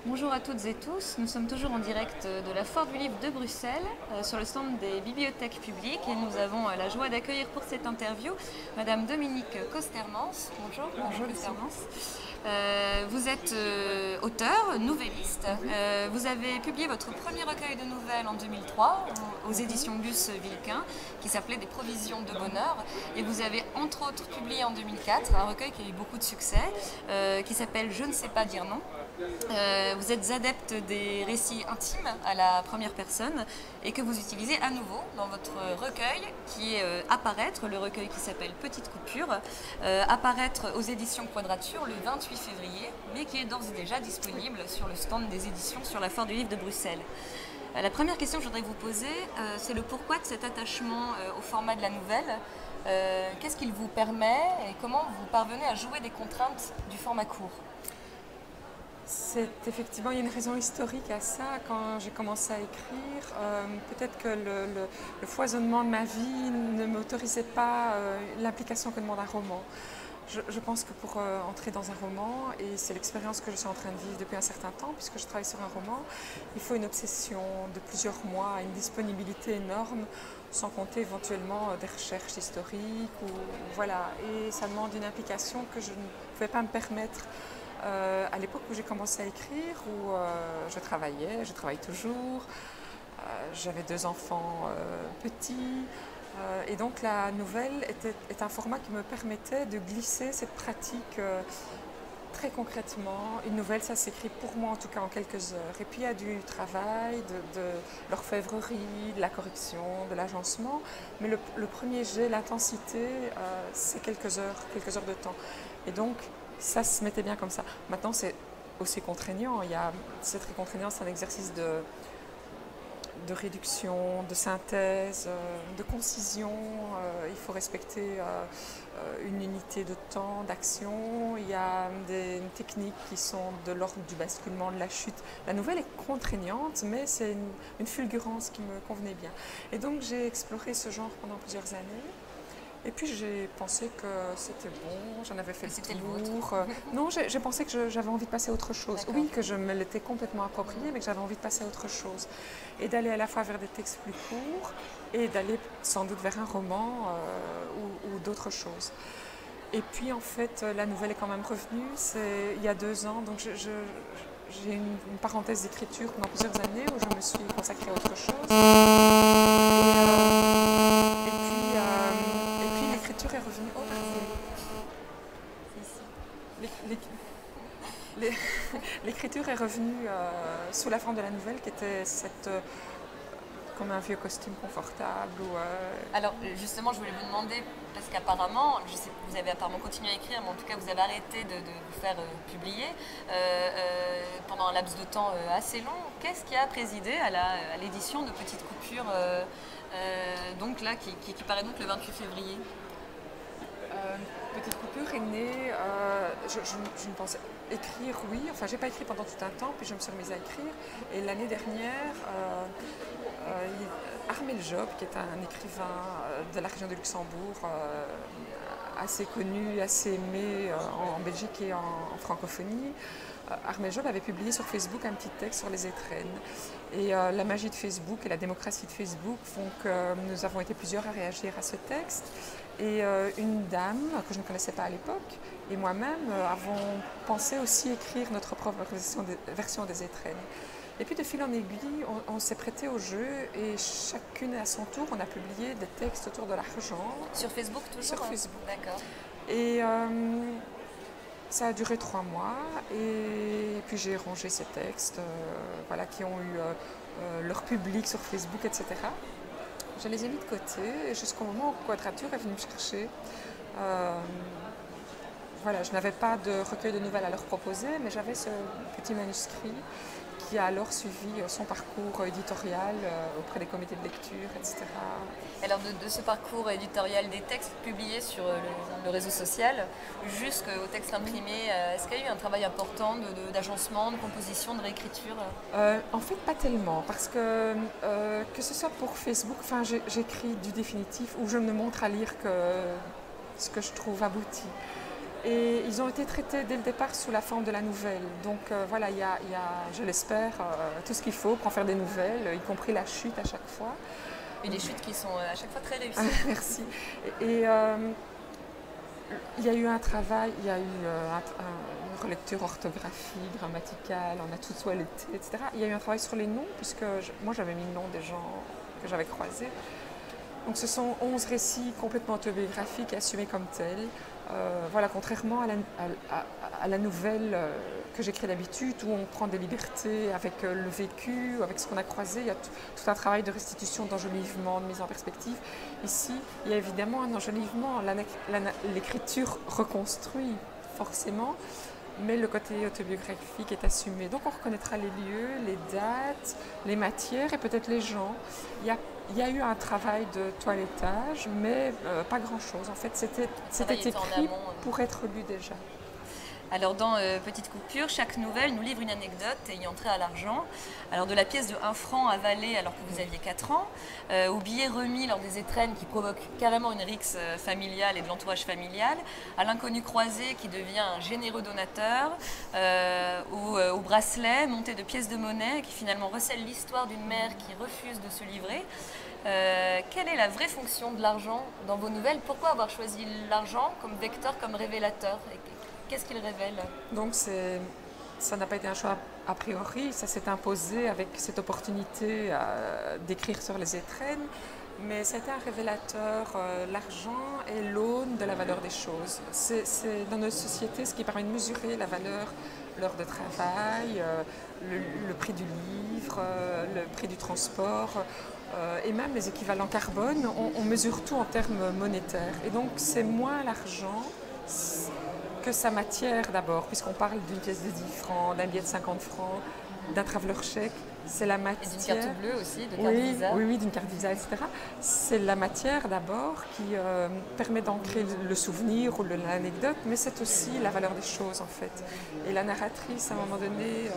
Bonjour à toutes et tous, nous sommes toujours en direct de la Foire du Livre de Bruxelles, sur le stand des bibliothèques publiques, et nous avons la joie d'accueillir pour cette interview Madame Dominique Costermans. Bonjour. Bonjour Costermans. Vous êtes auteur, nouvelliste. Vous avez publié votre premier recueil de nouvelles en 2003 aux éditions Luce Vilquin, qui s'appelait Des provisions de bonheur, et vous avez entre autres publié en 2004 un recueil qui a eu beaucoup de succès, qui s'appelle Je ne sais pas dire non. Vous êtes adepte des récits intimes à la première personne et que vous utilisez à nouveau dans votre recueil qui est apparaître, le recueil qui s'appelle Petite Coupure, apparaître aux éditions Quadrature le 28 février, mais qui est d'ores et déjà disponible sur le stand des éditions sur la Foire du Livre de Bruxelles. La première question que je voudrais vous poser, c'est le pourquoi de cet attachement au format de la nouvelle. Qu'est-ce qu'il vous permet et comment vous parvenez à jouer des contraintes du format court ? C'est effectivement, il y a une raison historique à ça. Quand j'ai commencé à écrire, peut-être que le foisonnement de ma vie ne m'autorisait pas l'implication que demande un roman. Je pense que pour entrer dans un roman, et c'est l'expérience que je suis en train de vivre depuis un certain temps, puisque je travaille sur un roman, il faut une obsession de plusieurs mois, une disponibilité énorme, sans compter éventuellement des recherches historiques. Voilà. Et ça demande une implication que je ne pouvais pas me permettre. À l'époque où j'ai commencé à écrire, où je travaille toujours, j'avais 2 enfants petits, et donc la nouvelle est un format qui me permettait de glisser cette pratique très concrètement. Une nouvelle, ça s'écrit pour moi en tout cas en quelques heures, et puis il y a du travail, de l'orfèvrerie, de la correction, de l'agencement, mais le premier jet, l'intensité, c'est quelques heures de temps. Et donc, ça se mettait bien comme ça. Maintenant, c'est aussi contraignant. C'est très contraignant, c'est un exercice de réduction, de synthèse, de concision. Il faut respecter une unité de temps, d'action. Il y a des techniques qui sont de l'ordre du basculement, de la chute. La nouvelle est contraignante, mais c'est une fulgurance qui me convenait bien. Et donc, j'ai exploré ce genre pendant plusieurs années. Et puis j'ai pensé que c'était bon, j'en avais fait le tour. Non, j'ai pensé que j'avais envie de passer à autre chose. Oui, que je me l'étais complètement approprié, mais que j'avais envie de passer à autre chose. Et d'aller à la fois vers des textes plus courts et d'aller sans doute vers un roman ou d'autres choses. Et puis en fait, la nouvelle est quand même revenue, c'est il y a 2 ans, donc j'ai une parenthèse d'écriture pendant plusieurs années où je me suis consacrée à autre chose. L'écriture est revenue. Oh, l'écriture est revenue sous la forme de la nouvelle, qui était comme un vieux costume confortable. Alors justement, je voulais vous demander, parce qu'apparemment, je sais, vous avez apparemment continué à écrire, mais en tout cas vous avez arrêté de vous faire publier pendant un laps de temps assez long. Qu'est-ce qui a présidé à l'édition de Petite Coupure, donc là, qui paraît donc le 28 février? Petite Coupure est née, je ne pensais écrire, oui, enfin j'ai pas écrit pendant tout un temps, puis je me suis remise à écrire, et l'année dernière, Armel Job, qui est un écrivain de la région de Luxembourg, assez connu, assez aimé en Belgique et en francophonie, Armel Job avait publié sur Facebook un petit texte sur les étrennes. Et la magie de Facebook et la démocratie de Facebook font que nous avons été plusieurs à réagir à ce texte. Et une dame que je ne connaissais pas à l'époque et moi-même avons pensé aussi écrire notre propre version des étrennes. Et puis de fil en aiguille, on s'est prêté au jeu et chacune à son tour, on a publié des textes autour de l'argent. Sur Facebook toujours? Sur Facebook. D'accord. Et ça a duré 3 mois et puis j'ai rangé ces textes voilà, qui ont eu leur public sur Facebook, etc. Je les ai mis de côté jusqu'au moment où Quadrature est venu me chercher. Voilà, je n'avais pas de recueil de nouvelles à leur proposer, mais j'avais ce petit manuscrit qui a alors suivi son parcours éditorial auprès des comités de lecture, etc. Alors de ce parcours éditorial des textes publiés sur le réseau social jusqu'au texte imprimé, est-ce qu'il y a eu un travail important d'agencement, de composition, de réécriture? En fait, pas tellement, parce que ce soit pour Facebook, enfin, j'écris du définitif où je ne montre à lire que ce que je trouve abouti. Et ils ont été traités dès le départ sous la forme de la nouvelle. Donc voilà, il y a, je l'espère, tout ce qu'il faut pour en faire des nouvelles, y compris la chute à chaque fois. Et des chutes qui sont à chaque fois très réussies. Merci. Et il y a eu un travail, il y a eu une relecture orthographique, grammaticale, on a tout toiletté, etc. Il y a eu un travail sur les noms, puisque moi j'avais mis le nom des gens que j'avais croisés. Donc ce sont 11 récits complètement autobiographiques, assumés comme tels. Voilà, contrairement à la nouvelle que j'écris d'habitude, où on prend des libertés avec le vécu, avec ce qu'on a croisé, il y a tout un travail de restitution, d'enjolivement, de mise en perspective. Ici, il y a évidemment un enjolivement, l'écriture reconstruit forcément, mais le côté autobiographique est assumé. Donc on reconnaîtra les lieux, les dates, les matières et peut-être les gens. Il y a eu un travail de toilettage, mais pas grand-chose. En fait, c'était écrit pour être lu déjà. Alors dans Petite Coupure, chaque nouvelle nous livre une anecdote ayant trait à l'argent. Alors de la pièce de 1 franc avalée alors que vous aviez 4 ans, au billet remis lors des étrennes qui provoquent carrément une rixe familiale et de l'entourage familial, à l'inconnu croisé qui devient un généreux donateur, au bracelet monté de pièces de monnaie qui finalement recèle l'histoire d'une mère qui refuse de se livrer. Quelle est la vraie fonction de l'argent dans vos nouvelles? Pourquoi avoir choisi l'argent comme vecteur, comme révélateur? Qu'est-ce qu'il révèle? Donc ça n'a pas été un choix a priori, ça s'est imposé avec cette opportunité d'écrire sur les étrennes, mais c'était un révélateur. L'argent est l'aune de la valeur des choses. C'est dans notre société ce qui permet de mesurer la valeur, l'heure de travail, le prix du livre, le prix du transport. Et même les équivalents carbone, on mesure tout en termes monétaires. Et donc c'est moins l'argent que sa matière d'abord, puisqu'on parle d'une pièce de 10 francs, d'un billet de 50 francs, d'un traveler chèque, c'est la matière. Et d'une carte bleue aussi, de carte Visa. Oui, d'une carte Visa, etc. C'est la matière d'abord qui permet d'ancrer le souvenir ou l'anecdote, mais c'est aussi la valeur des choses en fait. Et la narratrice, à un moment donné,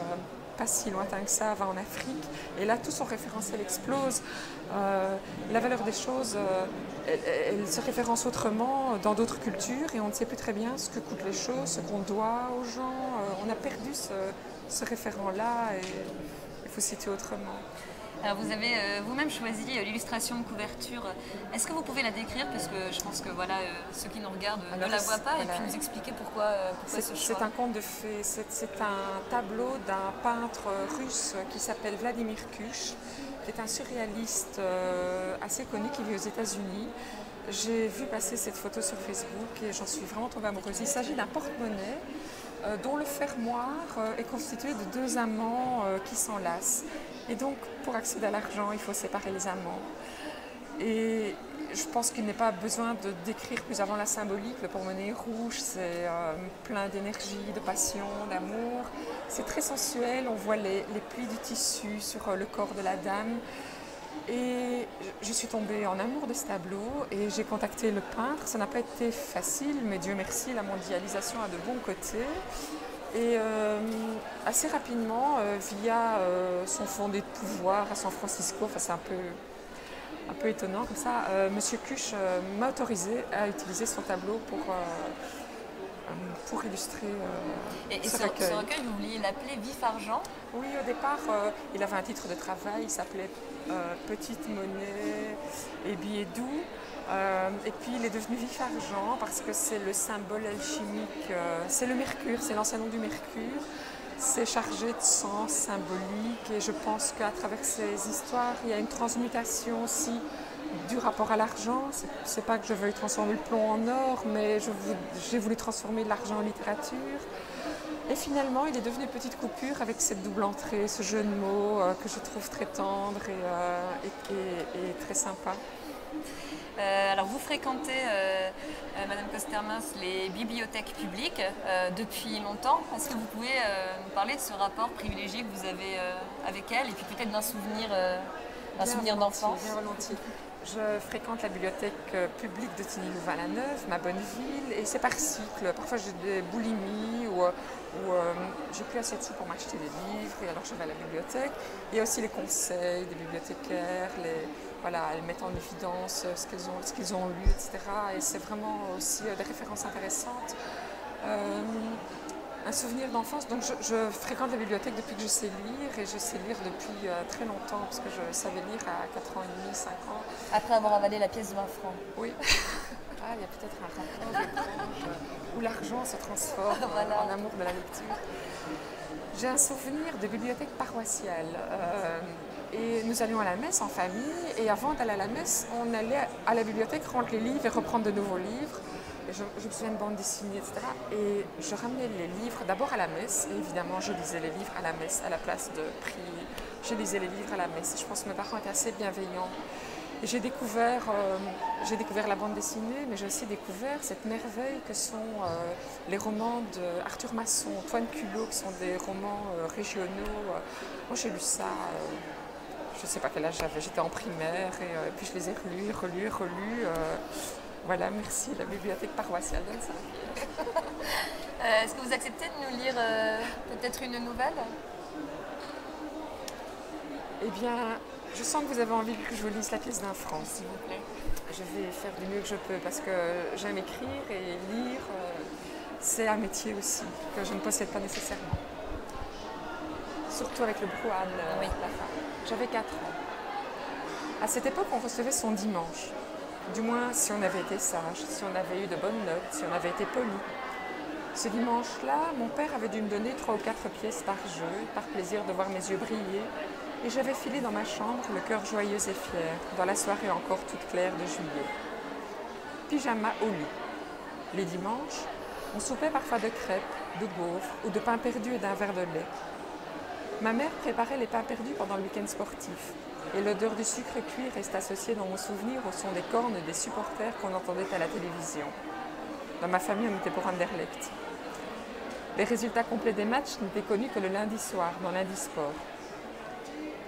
pas si lointain que ça, va en Afrique, et là tout son référentiel explose. La valeur des choses, elle se référence autrement dans d'autres cultures, et on ne sait plus très bien ce que coûtent les choses, ce qu'on doit aux gens. On a perdu ce référent-là, et il faut situer autrement. Alors vous avez vous-même choisi l'illustration de couverture. Est-ce que vous pouvez la décrire? Parce que je pense que voilà, ceux qui nous regardent ne la voient pas, et puis nous expliquer pourquoi ce choix. C'est un conte de fées, c'est un tableau d'un peintre russe qui s'appelle Vladimir Kuch, qui est un surréaliste assez connu qui vit aux États-Unis. J'ai vu passer cette photo sur Facebook et j'en suis vraiment tombée amoureuse. Il s'agit d'un porte-monnaie dont le fermoir est constitué de 2 amants qui s'enlacent. Et donc, pour accéder à l'argent, il faut séparer les amants. Et je pense qu'il n'est pas besoin de décrire plus avant la symbolique. Le porte-monnaie est rouge, c'est plein d'énergie, de passion, d'amour. C'est très sensuel, on voit les plis du tissu sur le corps de la dame. Et je suis tombée en amour de ce tableau et j'ai contacté le peintre. Ça n'a pas été facile, mais Dieu merci, la mondialisation a de bons côtés. Et assez rapidement, via son fondé de pouvoir à San Francisco, enfin c'est un peu étonnant comme ça, Monsieur Kuch m'a autorisé à utiliser son tableau pour illustrer ce recueil. Ce recueil, vous vouliez l'appeler Vif Argent? Oui, au départ, il avait un titre de travail, il s'appelait Petite Monnaie et Billets Doux. Et puis il est devenu Vif Argent parce que c'est le symbole alchimique, c'est le mercure, c'est l'ancien nom du mercure. C'est chargé de sens symbolique et je pense qu'à travers ces histoires, il y a une transmutation aussi du rapport à l'argent. C'est pas que je veuille transformer le plomb en or, mais j'ai voulu transformer l'argent en littérature. Et finalement, il est devenu Petite Coupure avec cette double entrée, ce jeu de mots que je trouve très tendre et très sympa. Alors vous fréquentez, Madame Kostermans, les bibliothèques publiques depuis longtemps. Est-ce que vous pouvez nous parler de ce rapport privilégié que vous avez avec elles et puis peut-être d'un souvenir d'enfance? Bien volontiers. Je fréquente la bibliothèque publique de Tigny-Louvain-la-Neuve, ma bonne ville, et c'est par cycle. Parfois j'ai des boulimies ou j'ai plus assez de sous pour m'acheter des livres, et alors je vais à la bibliothèque. Il y a aussi les conseils des bibliothécaires, elles mettent en évidence ce qu'ils ont lu, etc. Et c'est vraiment aussi des références intéressantes. Un souvenir d'enfance, donc je fréquente la bibliothèque depuis que je sais lire et je sais lire depuis très longtemps parce que je savais lire à 4 ans et demi, 5 ans. Après avoir avalé la pièce de 20 francs. Oui. Ah, il y a peut-être un rapport étrange où l'argent se transforme Voilà. en amour de la lecture. J'ai un souvenir de bibliothèque paroissiale et nous allions à la messe en famille et avant d'aller à la messe, on allait à la bibliothèque rendre les livres et reprendre de nouveaux livres. Et je me souviens de bandes dessinées, etc. Et je ramenais les livres d'abord à la messe et évidemment je lisais les livres à la messe à la place de prier. Je lisais les livres à la messe. Je pense que mes parents étaient assez bienveillants. Et j'ai découvert la bande dessinée, mais j'ai aussi découvert cette merveille que sont les romans d'Arthur Masson, Antoine Culot, qui sont des romans régionaux. Moi j'ai lu ça, je ne sais pas quel âge j'avais, j'étais en primaire, et puis je les ai relus. Voilà, merci, la bibliothèque paroissiale d'Annecy. Est-ce que vous acceptez de nous lire peut-être une nouvelle? Eh bien, je sens que vous avez envie que je vous lise la pièce d'un franc. S'il vous plaît. Je vais faire du mieux que je peux parce que j'aime écrire et lire, c'est un métier aussi que je ne possède pas nécessairement. Surtout avec le brouhaha de Oui. la fin. J'avais 4 ans. À cette époque, on recevait son dimanche. Du moins, si on avait été sage, si on avait eu de bonnes notes, si on avait été poli. Ce dimanche-là, mon père avait dû me donner 3 ou 4 pièces par jeu, par plaisir de voir mes yeux briller, et j'avais filé dans ma chambre, le cœur joyeux et fier, dans la soirée encore toute claire de juillet. Pyjama au lit. Les dimanches, on soupait parfois de crêpes, de gaufres ou de pain perdu et d'un verre de lait. Ma mère préparait les pains perdus pendant le week-end sportif, et l'odeur du sucre cuit reste associée dans mon souvenir au son des cornes des supporters qu'on entendait à la télévision. Dans ma famille, on était pour Anderlecht. Les résultats complets des matchs n'étaient connus que le lundi soir, dans Lundi Sport.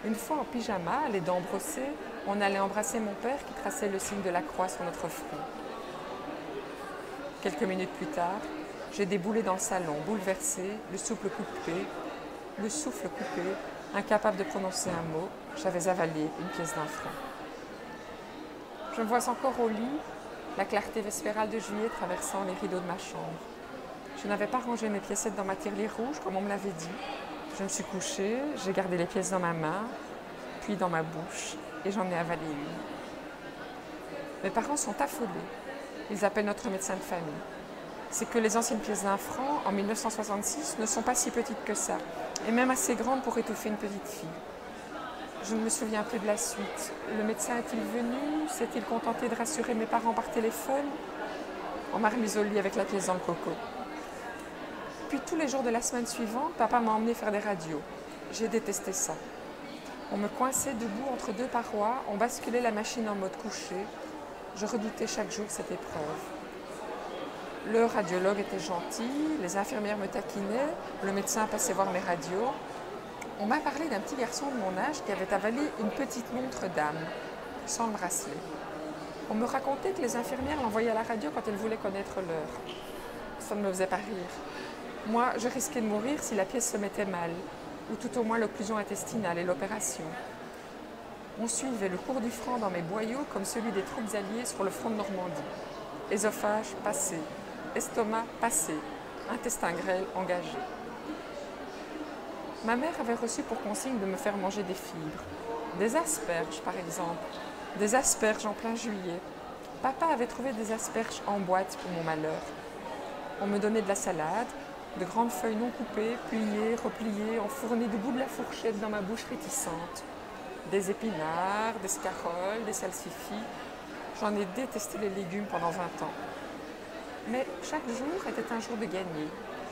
Une fois en pyjama, les dents brossées, on allait embrasser mon père qui traçait le signe de la croix sur notre front. Quelques minutes plus tard, j'ai déboulé dans le salon, bouleversée, le souffle coupé, incapable de prononcer un mot, j'avais avalé une pièce d'un franc. Je me vois encore au lit, la clarté vespérale de juillet traversant les rideaux de ma chambre. Je n'avais pas rangé mes piécettes dans ma tirelire rouge comme on me l'avait dit. Je me suis couchée, j'ai gardé les pièces dans ma main, puis dans ma bouche, et j'en ai avalé une. Mes parents sont affolés. Ils appellent notre médecin de famille. C'est que les anciennes pièces d'un franc, en 1966, ne sont pas si petites que ça, et même assez grandes pour étouffer une petite fille. Je ne me souviens plus de la suite. Le médecin est-il venu? S'est-il contenté de rassurer mes parents par téléphone? On m'a remise au lit avec la pièce dans le coco. Puis tous les jours de la semaine suivante, papa m'a emmené faire des radios. J'ai détesté ça. On me coinçait debout entre 2 parois, on basculait la machine en mode couché. Je redoutais chaque jour cette épreuve. Le radiologue était gentil, les infirmières me taquinaient, le médecin passait voir mes radios. On m'a parlé d'un petit garçon de mon âge qui avait avalé une petite montre d'âme, sans le bracelet. On me racontait que les infirmières l'envoyaient à la radio quand elles voulaient connaître l'heure. Ça ne me faisait pas rire. Moi, je risquais de mourir si la pièce se mettait mal, ou tout au moins l'occlusion intestinale et l'opération. On suivait le cours du franc dans mes boyaux comme celui des troupes alliées sur le front de Normandie. Œsophage passé, estomac passé, intestin grêle engagé. Ma mère avait reçu pour consigne de me faire manger des fibres. Des asperges, par exemple. Des asperges en plein juillet. Papa avait trouvé des asperges en boîte pour mon malheur. On me donnait de la salade, de grandes feuilles non coupées, pliées, repliées, enfournées du bout de la fourchette dans ma bouche réticente. Des épinards, des scaroles, des salsifis. J'en ai détesté les légumes pendant 20 ans. Mais chaque jour était un jour de gagné.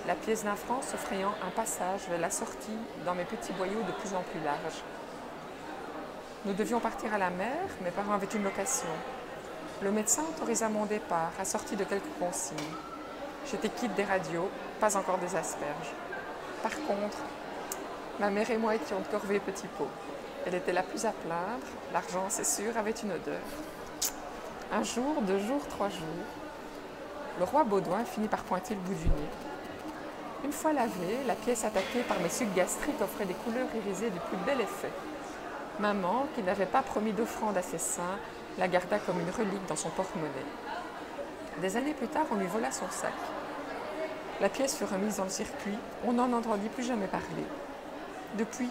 La pièce d'un franc s'offrant un passage vers la sortie dans mes petits boyaux de plus en plus larges. Nous devions partir à la mer, mes parents avaient une location. Le médecin autorisa mon départ, assorti de quelques consignes. J'étais quitte des radios, pas encore des asperges. Par contre, ma mère et moi étions de corvée petit pot. Elle était la plus à plaindre, l'argent, c'est sûr, avait une odeur. Un jour, 2 jours, 3 jours, le roi Baudouin finit par pointer le bout du nez. Une fois lavée, la pièce attaquée par mes sucs gastriques offrait des couleurs irisées du plus bel effet. Maman, qui n'avait pas promis d'offrande à ses seins, la garda comme une relique dans son porte-monnaie. Des années plus tard, on lui vola son sac. La pièce fut remise dans le circuit. On n'en entendit plus jamais parler. Depuis,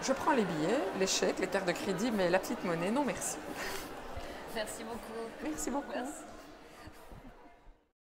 je prends les billets, les chèques, les cartes de crédit, mais la petite monnaie, non merci. Merci beaucoup. Merci beaucoup. Merci.